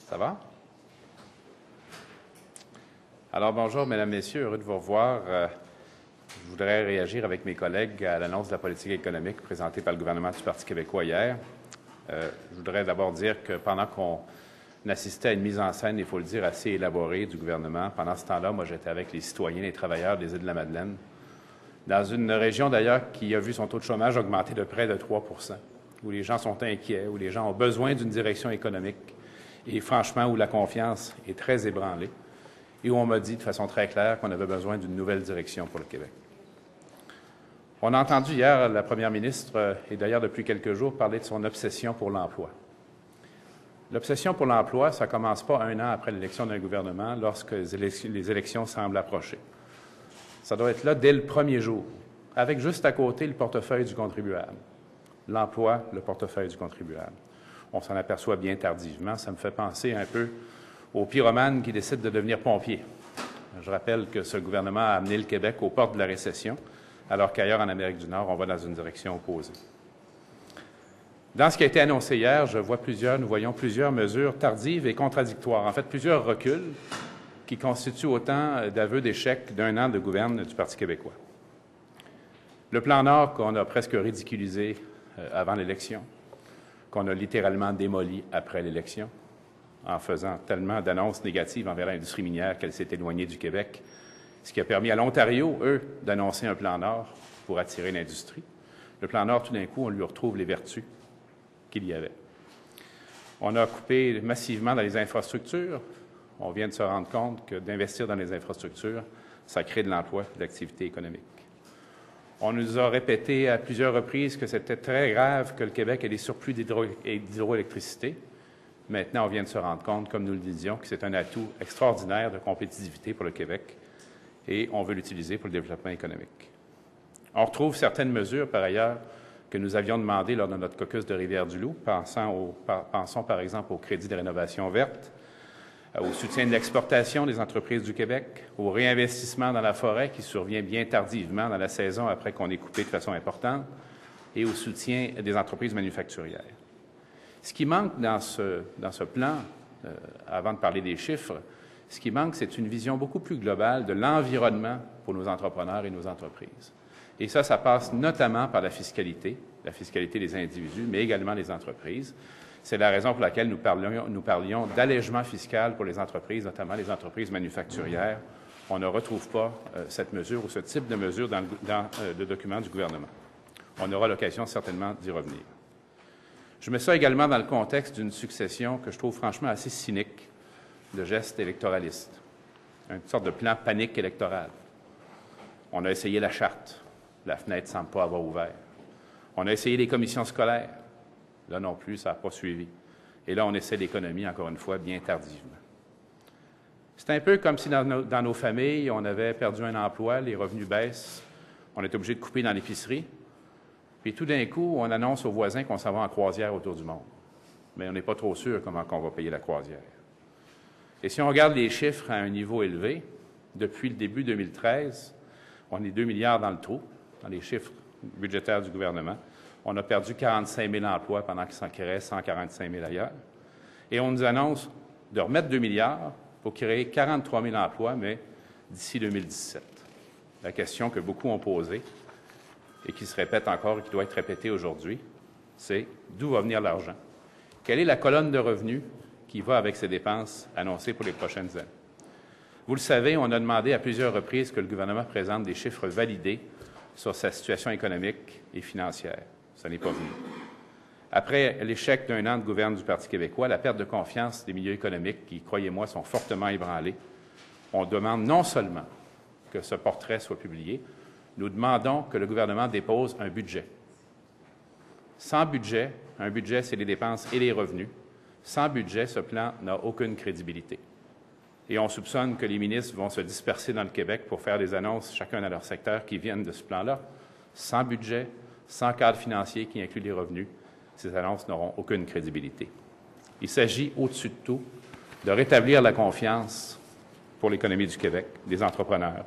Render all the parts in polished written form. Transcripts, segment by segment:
Ça va? Alors, bonjour, Mesdames, Messieurs, heureux de vous revoir. Je voudrais réagir avec mes collègues à l'annonce de la politique économique présentée par le gouvernement du Parti québécois hier. Je voudrais d'abord dire que pendant qu'on assistait à une mise en scène, il faut le dire, assez élaborée du gouvernement, pendant ce temps-là, moi, j'étais avec les citoyens, les travailleurs des îles de la Madeleine, dans une région d'ailleurs qui a vu son taux de chômage augmenter de près de 3 %, où les gens sont inquiets, où les gens ont besoin d'une direction économique et franchement, où la confiance est très ébranlée et où on m'a dit de façon très claire qu'on avait besoin d'une nouvelle direction pour le Québec. On a entendu hier la première ministre, et d'ailleurs depuis quelques jours, parler de son obsession pour l'emploi. L'obsession pour l'emploi, ça ne commence pas un an après l'élection d'un gouvernement lorsque les élections semblent approcher. Ça doit être là dès le premier jour, avec juste à côté le portefeuille du contribuable. L'emploi, le portefeuille du contribuable. On s'en aperçoit bien tardivement. Ça me fait penser un peu aux pyromanes qui décident de devenir pompiers. Je rappelle que ce gouvernement a amené le Québec aux portes de la récession, alors qu'ailleurs en Amérique du Nord, on va dans une direction opposée. Dans ce qui a été annoncé hier, nous voyons plusieurs mesures tardives et contradictoires. En fait, plusieurs reculs qui constituent autant d'aveux d'échec d'un an de gouvernement du Parti québécois. Le plan Nord qu'on a presque ridiculisé avant l'élection, qu'on a littéralement démoli après l'élection, en faisant tellement d'annonces négatives envers l'industrie minière qu'elle s'est éloignée du Québec, ce qui a permis à l'Ontario, eux, d'annoncer un plan Nord pour attirer l'industrie. Le plan Nord, tout d'un coup, on lui retrouve les vertus qu'il y avait. On a coupé massivement dans les infrastructures. On vient de se rendre compte que d'investir dans les infrastructures, ça crée de l'emploi et de l'activité économique. On nous a répété à plusieurs reprises que c'était très grave que le Québec ait des surplus d'hydroélectricité. Maintenant, on vient de se rendre compte, comme nous le disions, que c'est un atout extraordinaire de compétitivité pour le Québec et on veut l'utiliser pour le développement économique. On retrouve certaines mesures, par ailleurs, que nous avions demandées lors de notre caucus de Rivière-du-Loup. Pensons par exemple au crédit de rénovation verte, au soutien de l'exportation des entreprises du Québec, au réinvestissement dans la forêt qui survient bien tardivement dans la saison après qu'on ait coupé de façon importante, et au soutien des entreprises manufacturières. Ce qui manque dans ce plan, avant de parler des chiffres, ce qui manque, c'est une vision beaucoup plus globale de l'environnement pour nos entrepreneurs et nos entreprises. Et ça passe notamment par la fiscalité des individus, mais également des entreprises. C'est la raison pour laquelle nous parlions d'allègement fiscal pour les entreprises, notamment les entreprises manufacturières. On ne retrouve pas cette mesure ou ce type de mesure dans le document du gouvernement. On aura l'occasion certainement d'y revenir. Je mets ça également dans le contexte d'une succession que je trouve franchement assez cynique de gestes électoralistes, une sorte de plan panique électoral. On a essayé la charte. La fenêtre ne semble pas avoir ouvert. On a essayé les commissions scolaires. Là non plus, ça n'a pas suivi. Et là, on essaie l'économie, encore une fois, bien tardivement. C'est un peu comme si dans nos familles, on avait perdu un emploi, les revenus baissent, on est obligé de couper dans l'épicerie, puis tout d'un coup, on annonce aux voisins qu'on s'en va en croisière autour du monde. Mais on n'est pas trop sûr comment on va payer la croisière. Et si on regarde les chiffres à un niveau élevé, depuis le début 2013, on est 2 milliards dans le trou, dans les chiffres budgétaires du gouvernement. On a perdu 45 000 emplois pendant qu'il s'en créait 145 000 ailleurs. Et on nous annonce de remettre 2 milliards pour créer 43 000 emplois, mais d'ici 2017. La question que beaucoup ont posée et qui se répète encore et qui doit être répétée aujourd'hui, c'est d'où va venir l'argent? Quelle est la colonne de revenus qui va avec ces dépenses annoncées pour les prochaines années? Vous le savez, on a demandé à plusieurs reprises que le gouvernement présente des chiffres validés sur sa situation économique et financière. Ça n'est pas venu. Après l'échec d'un an de gouvernement du Parti québécois, la perte de confiance des milieux économiques, qui, croyez-moi, sont fortement ébranlés, on demande non seulement que ce portrait soit publié, nous demandons que le gouvernement dépose un budget. Sans budget, un budget, c'est les dépenses et les revenus. Sans budget, ce plan n'a aucune crédibilité. Et on soupçonne que les ministres vont se disperser dans le Québec pour faire des annonces, chacun dans leur secteur, qui viennent de ce plan-là. Sans budget, sans cadre financier qui inclut les revenus, ces annonces n'auront aucune crédibilité. Il s'agit, au-dessus de tout, de rétablir la confiance pour l'économie du Québec, des entrepreneurs,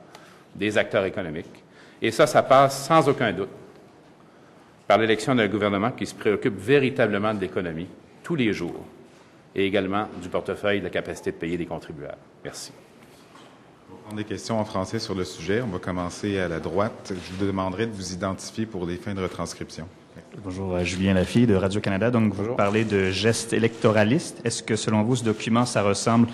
des acteurs économiques. Et ça passe sans aucun doute par l'élection d'un gouvernement qui se préoccupe véritablement de l'économie tous les jours et également du portefeuille de la capacité de payer des contribuables. Merci. On va prendre des questions en français sur le sujet. On va commencer à la droite. Je vous demanderai de vous identifier pour les fins de retranscription. Bonjour, Julien Lafille de Radio-Canada. Donc, vous parlez de gestes électoralistes. Est-ce que, selon vous, ce document, ça ressemble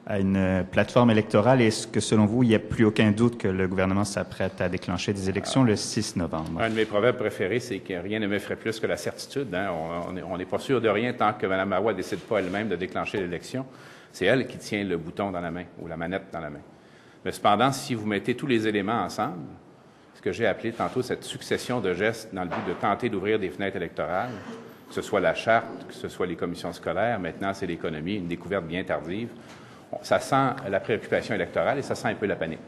à une plateforme électorale? Et est-ce que, selon vous, il n'y a plus aucun doute que le gouvernement s'apprête à déclencher des élections le 6 novembre? Un de mes proverbes préférés, c'est que rien ne m'effraie plus que la certitude. Hein? On n'est pas sûr de rien tant que Mme Marois ne décide pas elle-même de déclencher l'élection. C'est elle qui tient le bouton dans la main ou la manette dans la main. Mais cependant, si vous mettez tous les éléments ensemble, ce que j'ai appelé tantôt cette succession de gestes dans le but de tenter d'ouvrir des fenêtres électorales, que ce soit la charte, que ce soit les commissions scolaires, maintenant c'est l'économie, une découverte bien tardive, ça sent la préoccupation électorale et ça sent un peu la panique.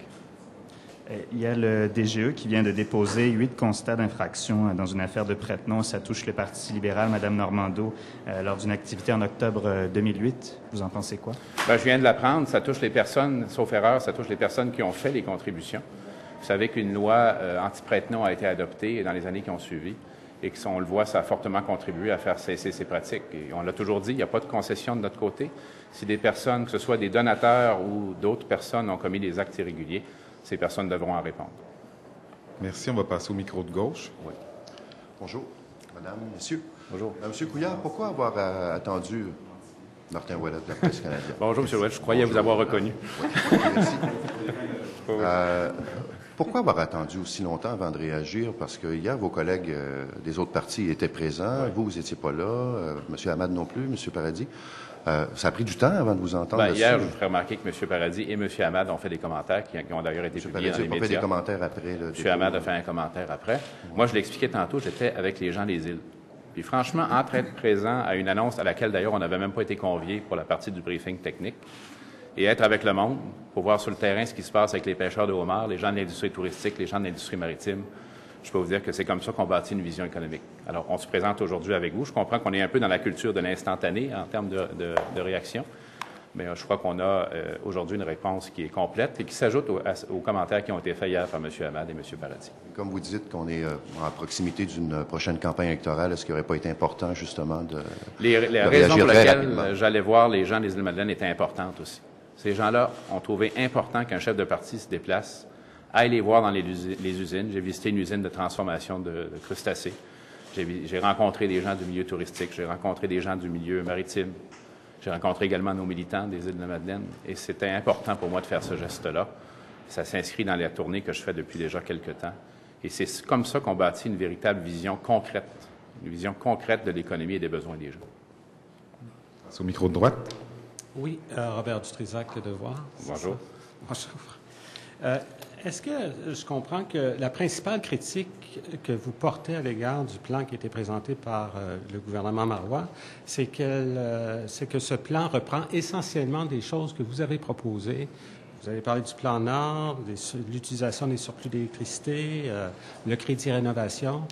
Il y a le DGE qui vient de déposer 8 constats d'infraction dans une affaire de prête-nom. Ça touche le Parti libéral, Mme Normando, lors d'une activité en octobre 2008. Vous en pensez quoi? Bien, je viens de l'apprendre. Ça touche les personnes, sauf erreur, ça touche les personnes qui ont fait les contributions. Vous savez qu'une loi anti-prête-nom a été adoptée dans les années qui ont suivi et que, on le voit, ça a fortement contribué à faire cesser ces pratiques. Et on l'a toujours dit, il n'y a pas de concession de notre côté. Si des personnes, que ce soit des donateurs ou d'autres personnes, ont commis des actes irréguliers, ces personnes devront en répondre. Merci. On va passer au micro de gauche. Oui. Bonjour, Madame, Messieurs. Bonjour. Monsieur Couillard, pourquoi avoir attendu Martin Ouellet de la Presse canadienne? Bonjour, M. Ouellet. Je croyais vous avoir reconnu. Oui, merci. Pourquoi avoir attendu aussi longtemps avant de réagir? Parce que hier, vos collègues des autres partis étaient présents. Oui. Vous n'étiez pas là. M. Hamad non plus, M. Paradis. Ça a pris du temps avant de vous entendre. Hier, je vous ferai remarquer que M. Paradis et M. Hamad ont fait des commentaires qui ont d'ailleurs été publiés dans les médias. M. Paradis n'a pas fait des commentaires après. M. Hamad a fait un commentaire après. Oui. Moi, je l'expliquais tantôt, j'étais avec les gens des îles. Puis franchement, entre être présent à une annonce à laquelle d'ailleurs on n'avait même pas été conviés pour la partie du briefing technique, et être avec le monde pour voir sur le terrain ce qui se passe avec les pêcheurs de homards, les gens de l'industrie touristique, les gens de l'industrie maritime, je peux vous dire que c'est comme ça qu'on bâtit une vision économique. Alors, on se présente aujourd'hui avec vous. Je comprends qu'on est un peu dans la culture de l'instantané en termes de réaction, mais je crois qu'on a aujourd'hui une réponse qui est complète et qui s'ajoute aux commentaires qui ont été faits hier par M. Hamad et M. Paradis. Comme vous dites qu'on est en proximité d'une prochaine campagne électorale, est-ce qu'il n'aurait pas été important, justement, de Les raisons pour lesquelles j'allais voir les gens des Îles-Madeleine étaient importantes aussi. Ces gens-là ont trouvé important qu'un chef de parti se déplace, aille les voir dans les usines. J'ai visité une usine de transformation de crustacés. J'ai rencontré des gens du milieu touristique, j'ai rencontré des gens du milieu maritime. J'ai rencontré également nos militants des Îles-de-la-Madeleine et c'était important pour moi de faire ce geste-là. Ça s'inscrit dans la tournée que je fais depuis déjà quelques temps. Et c'est comme ça qu'on bâtit une véritable vision concrète de l'économie et des besoins des gens. C'est au micro de droite. Oui, Robert Dutrisac, Le Devoir. Bonjour. Bonjour. Est-ce que je comprends que la principale critique que vous portez à l'égard du plan qui a été présenté par le gouvernement Marois, c'est que ce plan reprend essentiellement des choses que vous avez proposées. Vous avez parlé du plan Nord, de l'utilisation des surplus d'électricité, le crédit rénovation.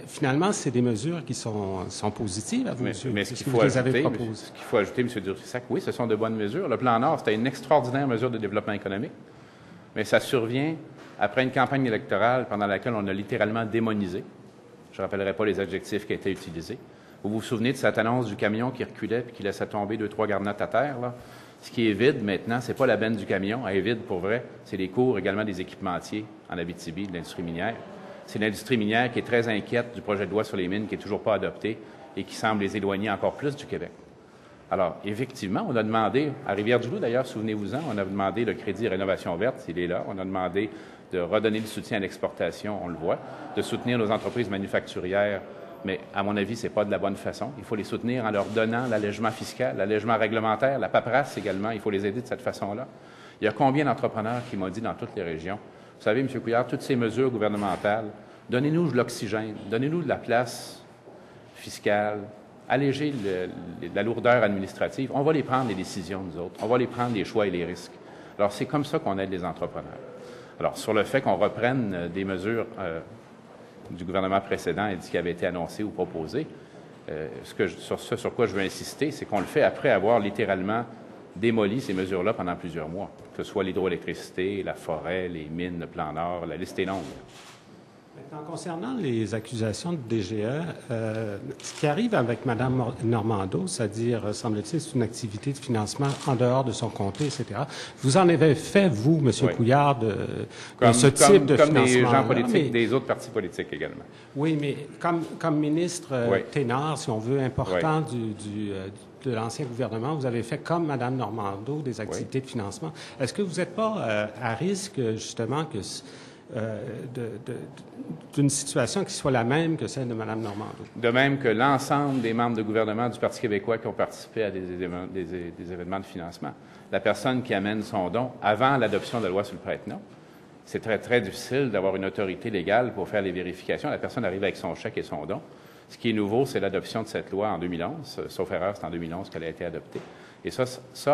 Finalement, c'est des mesures qui sont positives à vous, monsieur. Mais ce qu'il faut ajouter, M. Dutrisac, oui, ce sont de bonnes mesures. Le plan Nord, c'était une extraordinaire mesure de développement économique, mais ça survient après une campagne électorale pendant laquelle on a littéralement démonisé. Je ne rappellerai pas les adjectifs qui étaient utilisés. Vous vous souvenez de cette annonce du camion qui reculait et qui laissait tomber 2-3 garnottes à terre, là? Ce qui est vide maintenant, c'est pas la benne du camion, elle est vide pour vrai, c'est les cours également des équipementiers en Abitibi, de l'industrie minière. C'est l'industrie minière qui est très inquiète du projet de loi sur les mines qui n'est toujours pas adopté et qui semble les éloigner encore plus du Québec. Alors, effectivement, on a demandé, à Rivière-du-Loup d'ailleurs, souvenez-vous-en, on a demandé le crédit rénovation verte, il est là, on a demandé de redonner le soutien à l'exportation, on le voit, de soutenir nos entreprises manufacturières. Mais, à mon avis, ce n'est pas de la bonne façon. Il faut les soutenir en leur donnant l'allègement fiscal, l'allègement réglementaire, la paperasse également. Il faut les aider de cette façon-là. Il y a combien d'entrepreneurs qui m'ont dit dans toutes les régions, vous savez, M. Couillard, toutes ces mesures gouvernementales, donnez-nous de l'oxygène, donnez-nous de la place fiscale, allégez la lourdeur administrative. On va les prendre, les décisions, nous autres. On va les prendre, les choix et les risques. Alors, c'est comme ça qu'on aide les entrepreneurs. Alors, sur le fait qu'on reprenne des mesures du gouvernement précédent et de ce qui avait été annoncé ou proposé. Sur quoi je veux insister, c'est qu'on le fait après avoir littéralement démoli ces mesures-là pendant plusieurs mois, que ce soit l'hydroélectricité, la forêt, les mines, le plan Nord, la liste est longue. Maintenant, concernant les accusations de DGE, ce qui arrive avec Mme Normando, c'est-à-dire, semble-t-il, c'est une activité de financement en dehors de son comté, etc. Vous en avez fait, vous, M. Couillard, de ce type de financement? Comme des gens politiques, des autres partis politiques également. Oui, mais comme ministre ténor, si on veut, important de l'ancien gouvernement, vous avez fait, comme Mme Normando, des activités de financement. Est-ce que vous n'êtes pas à risque, justement, que d'une situation qui soit la même que celle de Mme Normando? De même que l'ensemble des membres du gouvernement du Parti québécois qui ont participé à des événements de financement. La personne qui amène son don avant l'adoption de la loi sur le prête-nom, c'est très, très difficile d'avoir une autorité légale pour faire les vérifications. La personne arrive avec son chèque et son don. Ce qui est nouveau, c'est l'adoption de cette loi en 2011. Sauf erreur, c'est en 2011 qu'elle a été adoptée. Et ça,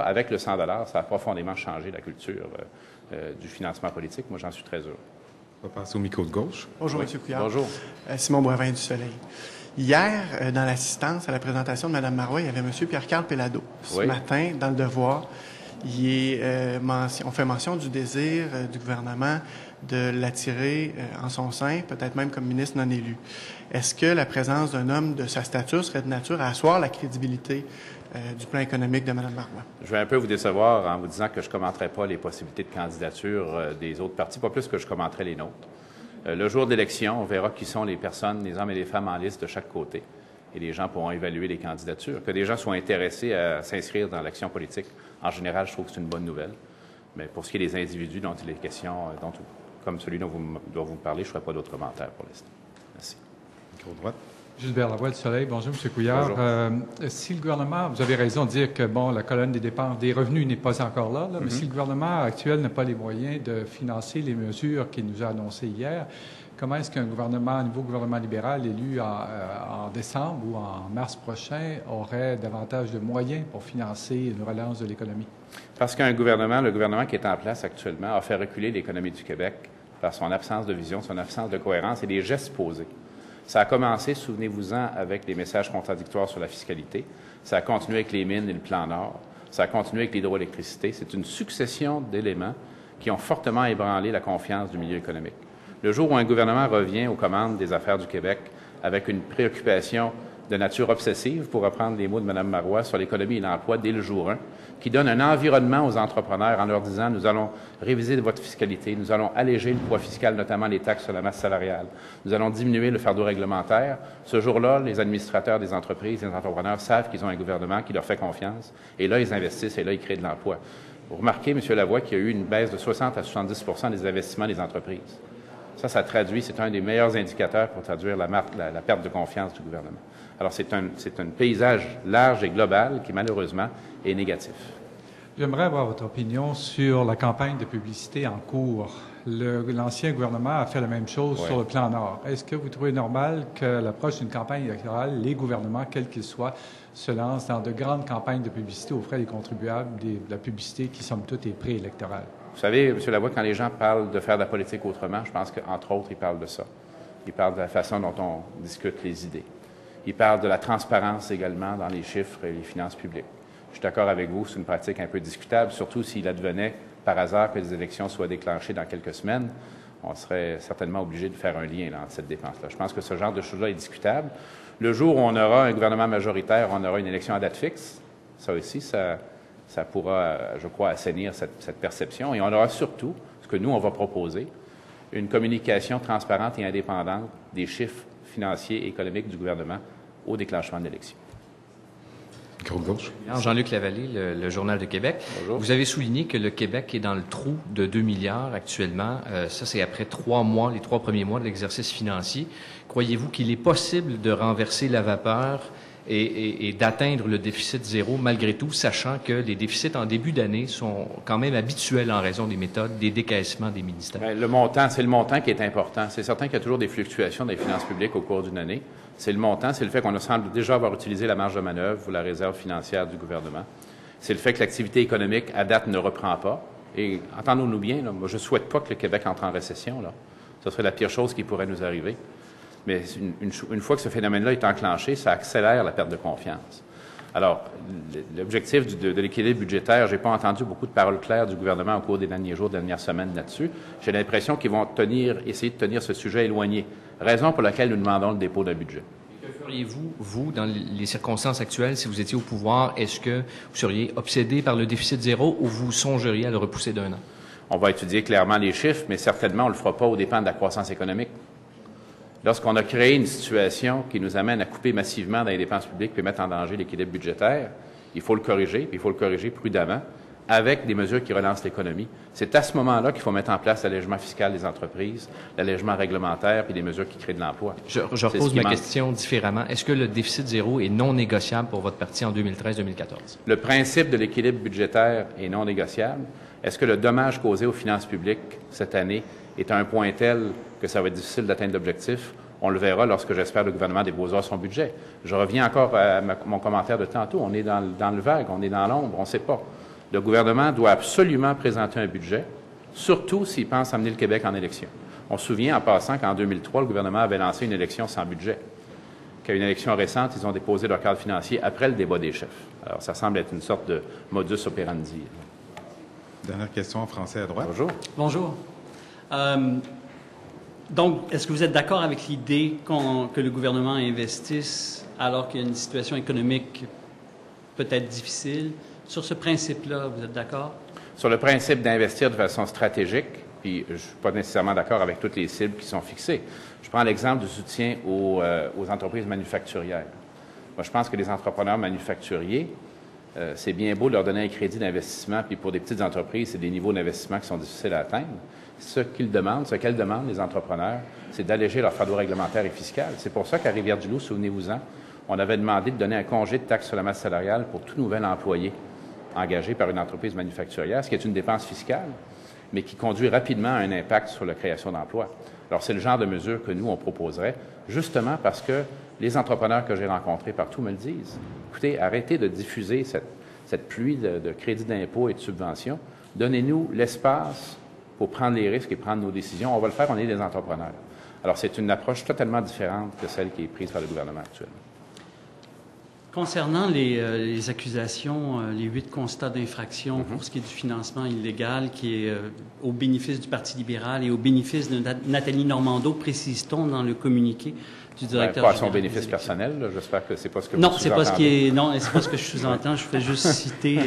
avec le 100 $, ça a profondément changé la culture du financement politique. Moi, j'en suis très heureux. On va passer au micro de gauche. Bonjour, M. Couillard. Bonjour. Simon Boivin du Soleil. Hier, dans l'assistance à la présentation de Mme Marois, il y avait M. Pierre-Carl Pellado. Ce matin, dans Le Devoir, on fait mention du désir du gouvernement de l'attirer en son sein, peut-être même comme ministre non élu. Est-ce que la présence d'un homme de sa stature serait de nature à asseoir la crédibilité du plan économique de Mme Marois? Je vais un peu vous décevoir en vous disant que je ne commenterai pas les possibilités de candidature des autres partis, pas plus que je commenterai les nôtres. Le jour d'élection, on verra qui sont les personnes, les hommes et les femmes en liste de chaque côté. Et les gens pourront évaluer les candidatures. Que des gens soient intéressés à s'inscrire dans l'action politique, en général, je trouve que c'est une bonne nouvelle. Mais pour ce qui est des individus dont il est question, comme celui dont vous parlez, je ne ferai pas d'autres commentaires pour l'instant. Merci. Micro de droite. Gilbert Lavoie, du Soleil. Bonjour, M. Couillard. Si le gouvernement, vous avez raison de dire que la colonne des dépenses, des revenus n'est pas encore là, mais si le gouvernement actuel n'a pas les moyens de financer les mesures qu'il nous a annoncées hier, comment est-ce qu'un nouveau gouvernement libéral élu en décembre ou en mars prochain aurait davantage de moyens pour financer une relance de l'économie? Parce qu'un gouvernement, le gouvernement qui est en place actuellement, a fait reculer l'économie du Québec par son absence de vision, son absence de cohérence et des gestes posés. Ça a commencé, souvenez-vous-en, avec des messages contradictoires sur la fiscalité. Ça a continué avec les mines et le plan Nord. Ça a continué avec l'hydroélectricité. C'est une succession d'éléments qui ont fortement ébranlé la confiance du milieu économique. Le jour où un gouvernement revient aux commandes des affaires du Québec avec une préoccupation de nature obsessive, pour reprendre les mots de Mme Marois, sur l'économie et l'emploi dès le jour 1, qui donne un environnement aux entrepreneurs en leur disant « Nous allons réviser votre fiscalité, nous allons alléger le poids fiscal, notamment les taxes sur la masse salariale, nous allons diminuer le fardeau réglementaire ». Ce jour-là, les administrateurs des entreprises, les entrepreneurs savent qu'ils ont un gouvernement qui leur fait confiance, et là, ils investissent, et là, ils créent de l'emploi. Vous remarquez, M. Lavoie, qu'il y a eu une baisse de 60 à 70 des investissements des entreprises. Ça traduit, c'est un des meilleurs indicateurs pour traduire la perte de confiance du gouvernement. Alors, c'est un paysage large et global qui, malheureusement, est négatif. J'aimerais avoir votre opinion sur la campagne de publicité en cours. L'ancien gouvernement a fait la même chose sur le plan Nord. Est-ce que vous trouvez normal qu'à l'approche d'une campagne électorale, les gouvernements, quels qu'ils soient, se lancent dans de grandes campagnes de publicité aux frais des contribuables, de la publicité qui, somme toute, est préélectorale? Vous savez, M. Lavoie, quand les gens parlent de faire de la politique autrement, je pense qu'entre autres, ils parlent de ça. Ils parlent de la façon dont on discute les idées. Ils parlent de la transparence également dans les chiffres et les finances publiques. Je suis d'accord avec vous, c'est une pratique un peu discutable, surtout s'il advenait par hasard que les élections soient déclenchées dans quelques semaines. On serait certainement obligé de faire un lien entre cette dépense-là. Je pense que ce genre de choses-là est discutable. Le jour où on aura un gouvernement majoritaire, on aura une élection à date fixe. Ça aussi, ça pourra, je crois, assainir cette perception. Et on aura surtout, ce que nous, on va proposer, une communication transparente et indépendante des chiffres financiers et économiques du gouvernement au déclenchement de l'élection. Jean-Luc Lavallée, le Journal de Québec. Bonjour. Vous avez souligné que le Québec est dans le trou de 2 milliards actuellement. Ça, c'est après 3 mois, les 3 premiers mois de l'exercice financier. Croyez-vous qu'il est possible de renverser la vapeur et d'atteindre le déficit zéro malgré tout, sachant que les déficits en début d'année sont quand même habituels en raison des méthodes, des décaissements des ministères? Bien, c'est le montant qui est important. C'est certain qu'il y a toujours des fluctuations des finances publiques au cours d'une année. C'est le montant, c'est le fait qu'on semble déjà avoir utilisé la marge de manœuvre ou la réserve financière du gouvernement. C'est le fait que l'activité économique, à date, ne reprend pas. Et entendons-nous bien, là, moi, je ne souhaite pas que le Québec entre en récession. Là. Ce serait la pire chose qui pourrait nous arriver. Mais une fois que ce phénomène-là est enclenché, ça accélère la perte de confiance. Alors, l'objectif de l'équilibre budgétaire, j'ai pas entendu beaucoup de paroles claires du gouvernement au cours des derniers jours, des dernières semaines là-dessus. J'ai l'impression qu'ils vont essayer de tenir ce sujet éloigné, raison pour laquelle nous demandons le dépôt d'un budget. Que feriez-vous, vous, dans les circonstances actuelles, si vous étiez au pouvoir, est-ce que vous seriez obsédé par le déficit zéro ou vous songeriez à le repousser d'1 an? On va étudier clairement les chiffres, mais certainement on ne le fera pas aux dépens de la croissance économique. Lorsqu'on a créé une situation qui nous amène à couper massivement dans les dépenses publiques et mettre en danger l'équilibre budgétaire, il faut le corriger, puis il faut le corriger prudemment, avec des mesures qui relancent l'économie. C'est à ce moment-là qu'il faut mettre en place l'allègement fiscal des entreprises, l'allègement réglementaire, puis des mesures qui créent de l'emploi. Je repose ma question différemment. Est-ce que le déficit zéro est non négociable pour votre parti en 2013-2014? Le principe de l'équilibre budgétaire est non négociable. Est-ce que le dommage causé aux finances publiques cette année est à un point tel que ça va être difficile d'atteindre l'objectif? On le verra lorsque, j'espère, le gouvernement déposera son budget. Je reviens encore à mon commentaire de tantôt. On est dans le vague, on est dans l'ombre, on ne sait pas. Le gouvernement doit absolument présenter un budget, surtout s'il pense amener le Québec en élection. On se souvient, en passant, qu'en 2003, le gouvernement avait lancé une élection sans budget. Qu'à une élection récente, ils ont déposé leur cadre financier après le débat des chefs. Alors, ça semble être une sorte de modus operandi. Dernière question en français à droite. Bonjour. Bonjour. Donc, est-ce que vous êtes d'accord avec l'idée que le gouvernement investisse alors qu'il y a une situation économique peut-être difficile? Sur ce principe-là, vous êtes d'accord? Sur le principe d'investir de façon stratégique, puis je ne suis pas nécessairement d'accord avec toutes les cibles qui sont fixées. Je prends l'exemple du soutien aux entreprises manufacturières. Moi, je pense que les entrepreneurs manufacturiers, c'est bien beau de leur donner un crédit d'investissement, puis pour des petites entreprises, c'est des niveaux d'investissement qui sont difficiles à atteindre. Ce qu'elles demandent, les entrepreneurs, c'est d'alléger leur fardeau réglementaire et fiscal. C'est pour ça qu'à Rivière-du-Loup, souvenez-vous-en, on avait demandé de donner un congé de taxe sur la masse salariale pour tout nouvel employé engagé par une entreprise manufacturière, ce qui est une dépense fiscale, mais qui conduit rapidement à un impact sur la création d'emplois. Alors, c'est le genre de mesure que nous, on proposerait, justement parce que les entrepreneurs que j'ai rencontrés partout me le disent. Écoutez, arrêtez de diffuser cette pluie de crédits d'impôt et de subventions. Donnez-nous l'espace pour prendre les risques et prendre nos décisions. On va le faire, on est des entrepreneurs. Alors, c'est une approche totalement différente que celle qui est prise par le gouvernement actuel. Concernant les accusations, les 8 constats d'infraction pour ce qui est du financement illégal, qui est au bénéfice du Parti libéral et au bénéfice de Nathalie Normando, précise-t-on dans le communiqué du directeur pas à général son bénéfice personnel, là. J'espère que c'est pas ce que non, vous c'est pas ce qui est non, c'est pas ce que je sous-entends. Je fais juste citer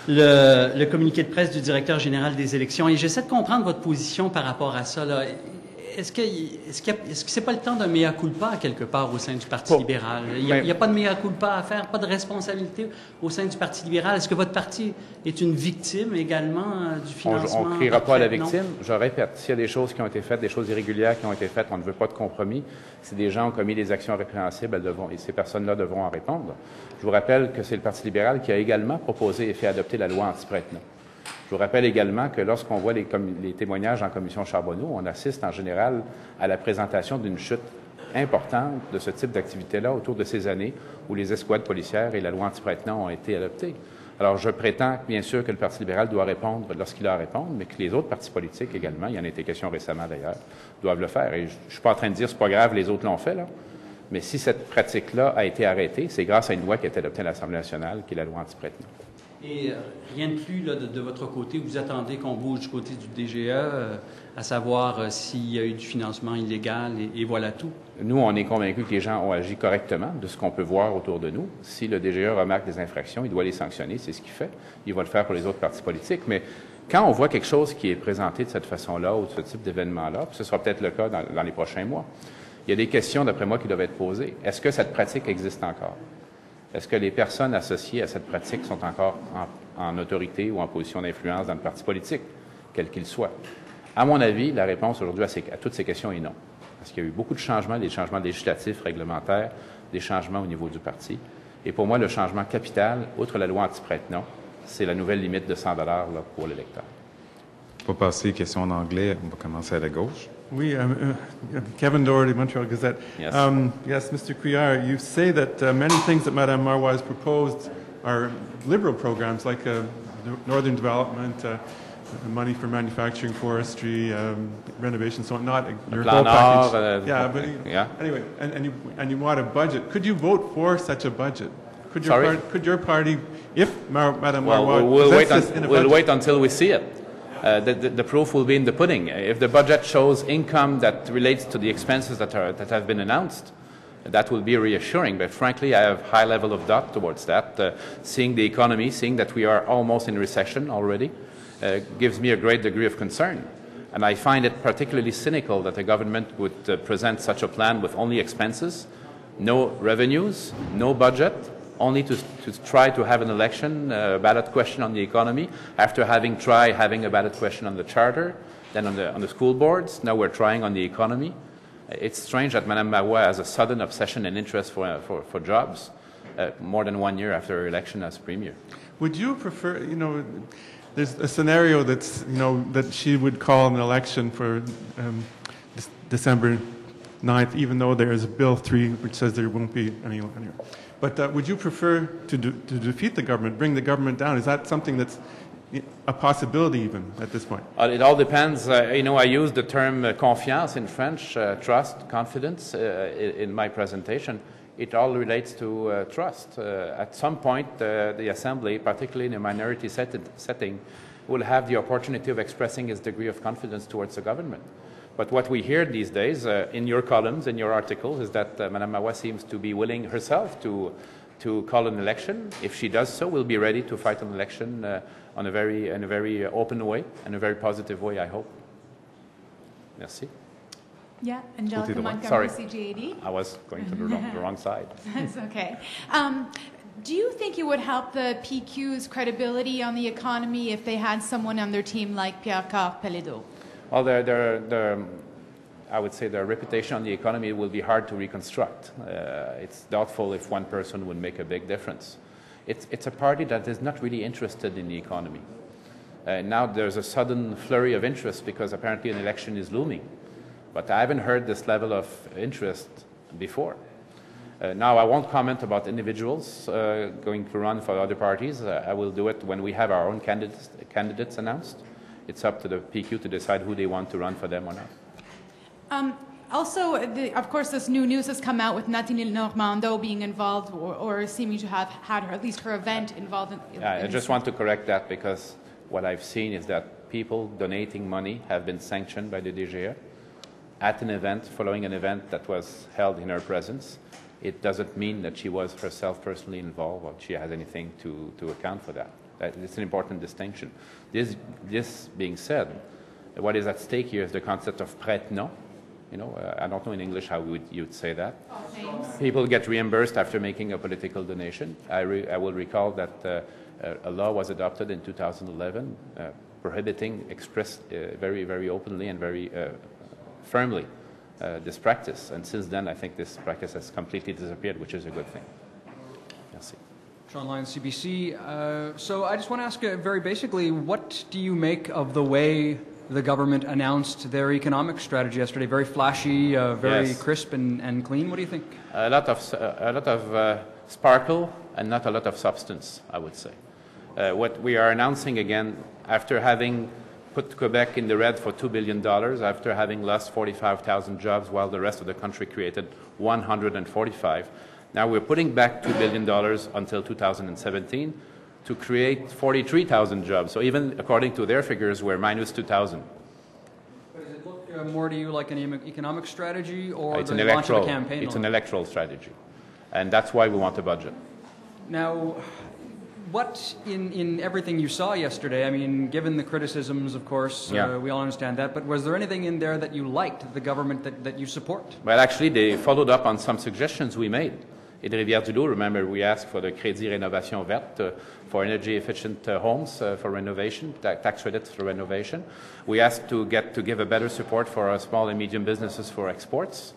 le communiqué de presse du directeur général des élections et j'essaie de comprendre votre position par rapport à ça. Là. Est-ce que c'est pas le temps d'un mea culpa quelque part au sein du Parti libéral? Il n'y a pas de mea culpa à faire, pas de responsabilité au sein du Parti libéral. Est-ce que votre parti est une victime également du financement? On ne criera pas à la victime. Je répète, s'il y a des choses qui ont été faites, des choses irrégulières qui ont été faites, on ne veut pas de compromis. Si des gens ont commis des actions répréhensibles, et ces personnes-là devront en répondre. Je vous rappelle que c'est le Parti libéral qui a également proposé et fait adopter la loi anti-prête-nom. Je vous rappelle également que lorsqu'on voit les témoignages en commission Charbonneau, on assiste en général à la présentation d'une chute importante de ce type d'activité-là autour de ces années où les escouades policières et la loi anti-prête-nom ont été adoptées. Alors, je prétends bien sûr que le Parti libéral doit répondre lorsqu'il a à répondre, mais que les autres partis politiques également, il y en a été question récemment d'ailleurs, doivent le faire. Et je ne suis pas en train de dire c'est pas grave, les autres l'ont fait, là. Mais si cette pratique-là a été arrêtée, c'est grâce à une loi qui a été adoptée à l'Assemblée nationale, qui est la loi anti-prête-nom. Et rien de plus là, de votre côté, vous attendez qu'on bouge du côté du DGE, à savoir s'il y a eu du financement illégal et voilà tout? Nous, on est convaincus que les gens ont agi correctement de ce qu'on peut voir autour de nous. Si le DGE remarque des infractions, il doit les sanctionner, c'est ce qu'il fait. Il va le faire pour les autres partis politiques. Mais quand on voit quelque chose qui est présenté de cette façon-là ou de ce type d'événement-là, puis ce sera peut-être le cas dans les prochains mois, il y a des questions, d'après moi, qui doivent être posées. Est-ce que cette pratique existe encore? Est-ce que les personnes associées à cette pratique sont encore en autorité ou en position d'influence dans le parti politique, quel qu'il soit? À mon avis, la réponse aujourd'hui à toutes ces questions est non. Parce qu'il y a eu beaucoup de changements, des changements législatifs, réglementaires, des changements au niveau du parti. Et pour moi, le changement capital, outre la loi anti-prête-nom, c'est la nouvelle limite de 100 $ pour l'électeur. On va passer aux questions en anglais. On va commencer à la gauche. Oui, Kevin Doherty, Montreal Gazette. Yes. Yes, Mr. Couillard, you say that many things that Madame Marois has proposed are liberal programs like Northern Development, money for manufacturing, forestry, renovation, so on, not your whole package. Yeah. Anyway, and you want a budget. Could you vote for such a budget? Could your party, if Madame Marois we'll wait until we see it. The proof will be in the pudding. If the budget shows income that relates to the expenses that have been announced, that will be reassuring. But frankly, I have high level of doubt towards that. Seeing the economy, seeing that we are almost in recession already, gives me a great degree of concern. And I find it particularly cynical that the government would present such a plan with only expenses, no revenues, no budget, only to try to have an election, a ballot question on the economy, after having tried having a ballot question on the charter, then on the school boards. Now we're trying on the economy. It's strange that Mme. Marois has a sudden obsession and interest for jobs more than 1 year after her election as Premier. Would you prefer, there's a scenario that's, that she would call an election for December 9th, even though there is a Bill 3 which says there won't be any. But would you prefer to defeat the government, bring the government down? Is that something that's a possibility even at this point? It all depends. I use the term confiance in French, trust, confidence in my presentation. It all relates to trust. At some point, the Assembly, particularly in a minority setting, will have the opportunity of expressing its degree of confidence towards the government. But what we hear these days in your columns, in your articles, is that Mme. Marois seems to be willing herself to call an election. If she does so, we'll be ready to fight an election in a very open way, and a very positive way, I hope. Merci. Yeah, Angelica Montgomery, CJAD. I was going to the wrong side. That's okay. Do you think it would help the PQ's credibility on the economy if they had someone on their team like Pierre-Karl Péladeau? Well, I would say their reputation on the economy will be hard to reconstruct. It's doubtful if one person would make a big difference. It's a party that is not really interested in the economy. Now there's a sudden flurry of interest because apparently an election is looming. But I haven't heard this level of interest before. Now, I won't comment about individuals going to run for other parties. I will do it when we have our own candidates announced. It's up to the PQ to decide who they want to run for them or not. Also, of course, this new news has come out with Nadine Normando being involved or seeming to have had at least her event involved in I just want to correct that because what I've seen is that people donating money have been sanctioned by the DGA at an event, following an event that was held in her presence. It doesn't mean that she was herself personally involved or she has anything to account for that. It's an important distinction. This being said, what is at stake here is the concept of prête-nom. I don't know in English how you'd say that. People get reimbursed after making a political donation. I will recall that a law was adopted in 2011 prohibiting very, very openly and very firmly this practice. And since then, I think this practice has completely disappeared, which is a good thing. Merci. Sean Lyons, CBC. So I just want to ask very basically, what do you make of the way the government announced their economic strategy yesterday? Very flashy, very crisp and clean. What do you think? A lot of sparkle and not a lot of substance, I would say. What we are announcing again, after having put Quebec in the red for $2 billion, after having lost 45,000 jobs while the rest of the country created 145. Now we're putting back $2 billion until 2017 to create 43,000 jobs. So even according to their figures, we're minus 2,000. But does it look more to you like an economic strategy or it's the launch of a campaign? It's an electoral strategy. And that's why we want a budget. Now, what in everything you saw yesterday, I mean, given the criticisms, of course, we all understand that, but was there anything in there that you liked, the government that you support? Well, actually, they followed up on some suggestions we made. In Rivière-du-Loup, remember, we asked for the Crédit Rénovation Verte for energy-efficient homes for renovation, tax credits for renovation. We asked to give a better support for our small and medium businesses for exports.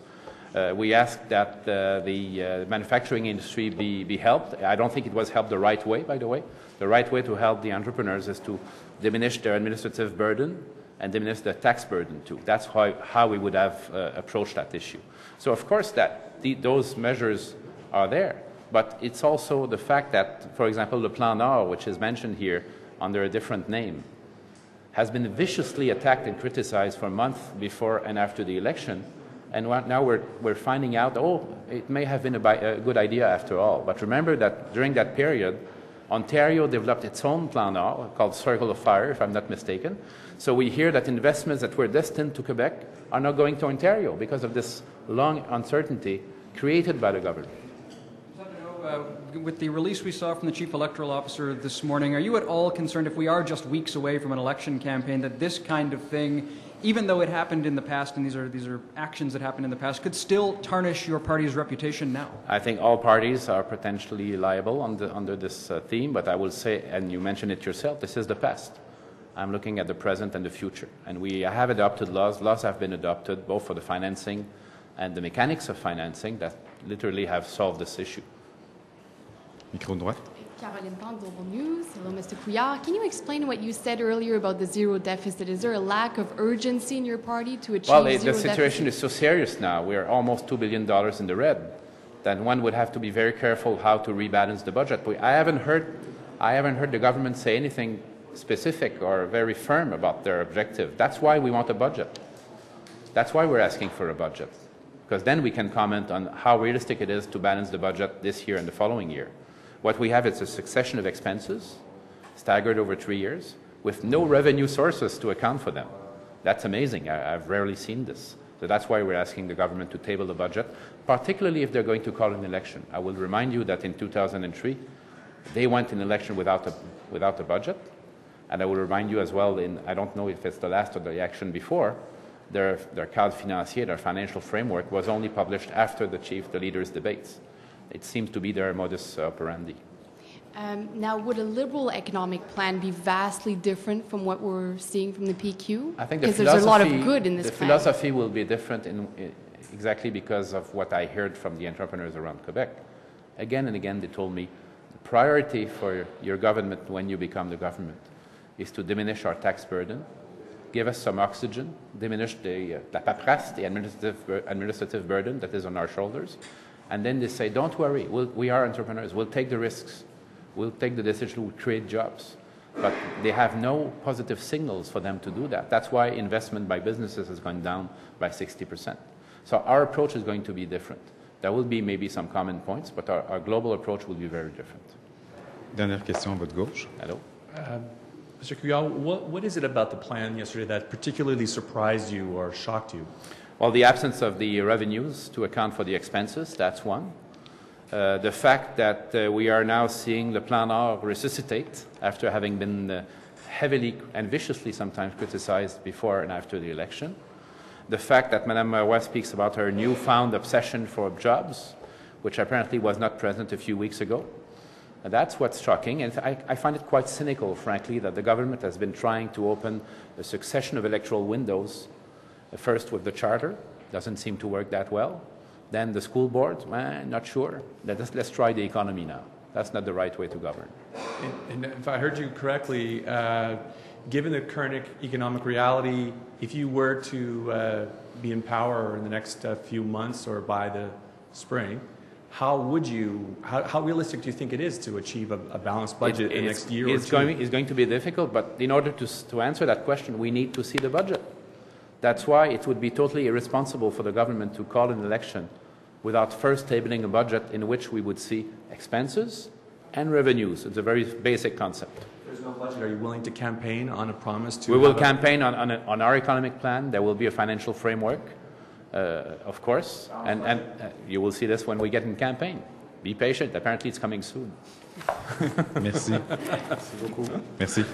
We asked that the manufacturing industry be helped. I don't think it was helped the right way, by the way. The right way to help the entrepreneurs is to diminish their administrative burden and diminish the tax burden too. That's how we would have approached that issue. So of course those measures are there, but it's also the fact that, for example, the Plan Nord, which is mentioned here under a different name, has been viciously attacked and criticized for months before and after the election And now we're finding out, it may have been a good idea after all. But remember that during that period, Ontario developed its own Plan R, called Circle of Fire, if I'm not mistaken. So we hear that investments that were destined to Quebec are now going to Ontario because of this long uncertainty created by the government. With the release we saw from the Chief Electoral Officer this morning, are you at all concerned, if we are just weeks away from an election campaign, that this kind of thing, even though it happened in the past, and these are actions that happened in the past, could still tarnish your party's reputation now? I think all parties are potentially liable under this theme, but I will say, and you mentioned it yourself, this is the past. I'm looking at the present and the future. And we have adopted laws. Laws have been adopted both for the financing and the mechanics of financing that literally have solved this issue. Micro droite. Caroline Pant, Global News. Hello, Mr. Couillard. Can you explain what you said earlier about the zero deficit? Is there a lack of urgency in your party to achieve zero deficit? Well, the situation is so serious now. We're almost $2 billion in the red. Then one would have to be very careful how to rebalance the budget. I haven't heard the government say anything specific or very firm about their objective. That's why we want a budget. That's why we're asking for a budget, because then we can comment on how realistic it is to balance the budget this year and the following year. What we have is a succession of expenses staggered over 3 years with no revenue sources to account for them. That's amazing. I've rarely seen this. So that's why we're asking the government to table the budget, particularly if they're going to call an election. I will remind you that in 2003, they went in election without a budget. And I will remind you as well, I don't know if it's the last or the action before, their cadre financier, their financial framework, was only published after the leaders' debates. It seems to be their modus operandi. Now, would a Liberal economic plan be vastly different from what we're seeing from the PQ? I think because there's a lot of good in this plan. The philosophy will be different exactly because of what I heard from the entrepreneurs around Quebec. Again and again, they told me the priority for your government when you become the government is to diminish our tax burden, give us some oxygen, diminish the paperasse, the administrative burden that is on our shoulders. And then they say, don't worry, we are entrepreneurs, we'll take the risks, we'll take the decision, we'll create jobs. But they have no positive signals for them to do that. That's why investment by businesses has gone down by 60%. So our approach is going to be different. There will be maybe some common points, but our global approach will be very different. Dernière question à votre gauche. Hello. Mr. Couillard, what is it about the plan yesterday that particularly surprised you or shocked you? Well, the absence of the revenues to account for the expenses, that's one. The fact that we are now seeing the Plan R resuscitate after having been heavily and viciously sometimes criticized before and after the election. The fact that Mme Marois speaks about her newfound obsession for jobs, which apparently was not present a few weeks ago. And that's what's shocking, and I find it quite cynical, frankly, that the government has been trying to open a succession of electoral windows, first with the charter, doesn't seem to work that well, then the school board, not sure, let's try the economy now. That's not the right way to govern. And if I heard you correctly, given the current economic reality, if you were to be in power in the next few months or by the spring, how realistic do you think it is to achieve a balanced budget in the next year or two? It's going to be difficult, but in order to answer that question, we need to see the budget. That's why it would be totally irresponsible for the government to call an election without first tabling a budget in which we would see expenses and revenues. It's a very basic concept. If there's no budget, are you willing to campaign on a promise to... We will campaign on our economic plan. There will be a financial framework, of course, and you will see this when we get in campaign. Be patient. Apparently, it's coming soon. Merci. Merci beaucoup. Merci.